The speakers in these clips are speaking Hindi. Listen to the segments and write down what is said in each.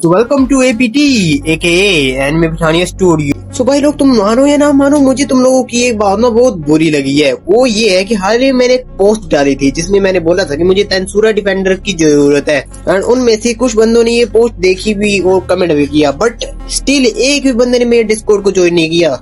So welcome to APT aka Anime Britannia Studio। So भाई लोग, तुम मानो या ना मानो, मुझे तुम लोगों की एक बात ना बहुत बुरी लगी है। वो ये है कि हाल ही मैंने एक पोस्ट डाली थी जिसमें मैंने बोला था कि मुझे तेंसुरा डिफेंडर की जरूरत है, एंड उनमें से कुछ बंदों ने ये पोस्ट देखी भी और कमेंट भी किया, बट स्टिल एक भी बंदे ने मेरे डिस्कॉर्ड को ज्वाइन नहीं किया।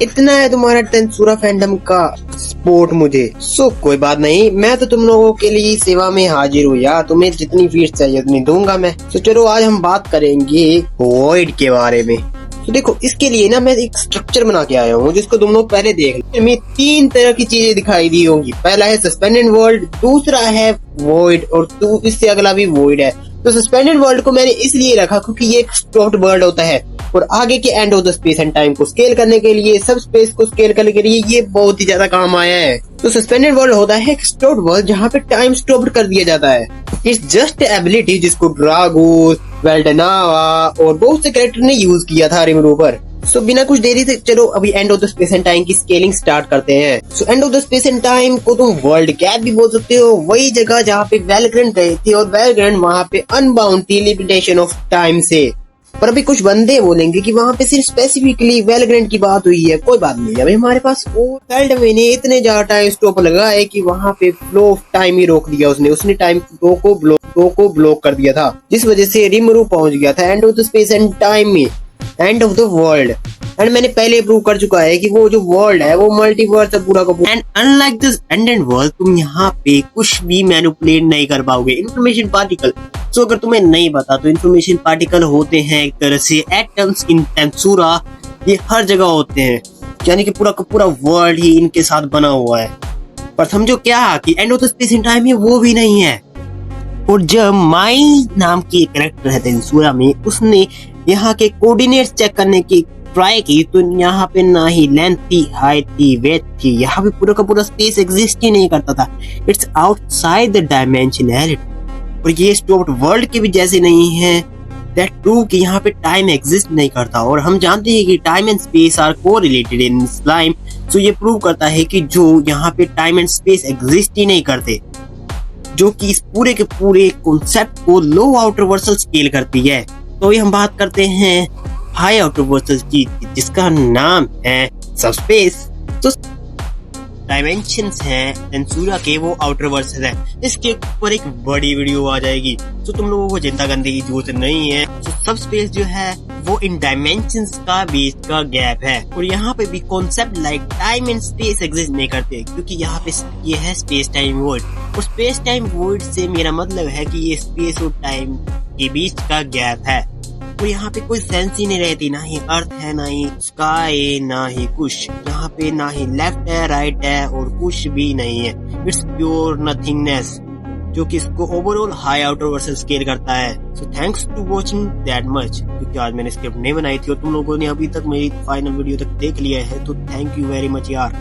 इतना है तुम्हारा तेंसुरा फैंडम का सपोर्ट मुझे। कोई बात नहीं, मैं तो तुम लोगों के लिए सेवा में हाजिर हूँ यार। तुम्हें जितनी फीस चाहिए उतनी दूंगा मैं। चलो आज हम बात करेंगे वॉइड के बारे में। देखो, इसके लिए ना मैं एक स्ट्रक्चर बना के आया हूँ जिसको तुम लोग पहले देख लो। इसमें 3 तरह की चीजें दिखाई दी होंगी। पहला है सस्पेंडेड वर्ल्ड, दूसरा है वॉइड, और इससे अगला भी वॉइड है। तो सस्पेंडेड वर्ल्ड को मैंने इसलिए रखा क्योंकि ये एक स्टॉप्ड वर्ल्ड होता है और आगे के and of the space and time को स्केल करने के लिए, सब स्पेस को स्केल करने के लिए ये बहुत ही ज्यादा काम आया है। तो सस्पेंडेड वर्ल्ड होता है एक स्टॉप्ड वर्ल्ड जहाँ पे टाइम स्टॉप्ड कर दिया जाता है। इट्स जस्ट एबिलिटी जिसको ड्रागोस, वेल्डेनावा और बहुत से कैरेक्टर ने यूज किया था रिमरू पर। बिना कुछ देरी से चलो अभी and of the space and time की स्केलिंग स्टार्ट करते हैं। And of the space and time को तुम वर्ल्ड गैप भी बोल सकते हो, वही जगह जहाँ पे वेलग्रेंट रहे थे, और वेलग्रेंट वहाँ पे अनबाउंड थी लिमिटेशन ऑफ टाइम से। पर अभी कुछ बंदे बोलेंगे कि वहाँ पे सिर्फ स्पेसिफिकली वेलग्रेंट की बात हुई है। कोई बात नहीं, अभी हमारे पास वर्ल्ड में ने इतने ज्यादा टाइम स्टॉप लगा है कि वहाँ पे फ्लो ऑफ टाइम ही रोक दिया उसने टाइम फ्लो को ब्लॉक कर दिया था, जिस वजह से रिमरू पहुंच गया था end of the space and time में, end of the world. And मैंने पहले प्रूव कर चुका है कि वो जो वर्ल्ड है वो मल्टीवर्स है पूरा का पूरा। And unlike this ended world, तुम यहाँ पे कुछ भी मैनिपुलेट नहीं कर पाओगे। इन्फॉर्मेशन पार्टिकल, अगर तुम्हें नहीं पता तो इन्फॉर्मेशन पार्टिकल होते हैं एक तरह से एटम्स इन तेंसुरा। ये हर जगह होते हैं, यानी कि पूरा का पूरा वर्ल्ड ही इनके साथ बना हुआ है। पर समझो क्या कि and of the space in time में वो भी नहीं है। और जब माई नाम की कैरेक्टर है तेंसुरा में, उसने यहाँ के कोऑर्डिनेट्स चेक करने की ट्राई की, तो यहाँ पे ना ही लेंथ थी, हाइट थी, वेट थी, यहाँ पे पूरा का पूरा स्पेस एग्जिस्ट ही नहीं करता था। It's outside the dimensionality. और ये स्टॉप्ड वर्ल्ड के भी जैसे नहीं है। दैट प्रूव कि यहाँ पे टाइम एग्जिस्ट नहीं करता। और हम जानते हैं कि time and space are correlated in slime. ये प्रूव करता है कि जो यहाँ पे टाइम एंड स्पेस एग्जिस्ट ही नहीं करते, जो कि इस पूरे के पूरे कॉन्सेप्ट को लो आउटर वर्सल स्केल करती है। तो ये हम बात करते हैं हाई आउटर वर्सल की, जिसका नाम है सबस्पेस। तो डायमेंशंस हैं तेंसुरा के, वो आउटर वर्सल है। इसके ऊपर एक बड़ी वीडियो आ जाएगी, तो तुम लोगों को चिंता करने की जरूरत नहीं है। सबस्पेस जो है वो इन डायमेंशंस का बीच का गैप है। और यहाँ पे भी concept like time and space exist नहीं करते, क्योंकि यहाँ पे ये है स्पेस टाइम वॉइड। और स्पेस टाइम वॉइड से मेरा मतलब है कि ये स्पेस और टाइम के बीच का गैप है। और यहाँ पे कोई सेंस ही नहीं रहती, ना ही अर्थ है, ना ही स्काई, ना ही कुछ। यहाँ पे ना ही लेफ्ट है, राइट है, और कुछ भी नहीं है। इट्स प्योर नथिंगनेस, जो कि इसको ओवरऑल हाई आउटर वर्सल स्केल करता है। Thanks to watching that much, क्योंकि आज मैंने स्क्रिप्ट नहीं बनाई थी और तुम लोगों ने अभी तक मेरी फाइनल वीडियो तक देख लिया है, तो थैंक यू वेरी मच यार।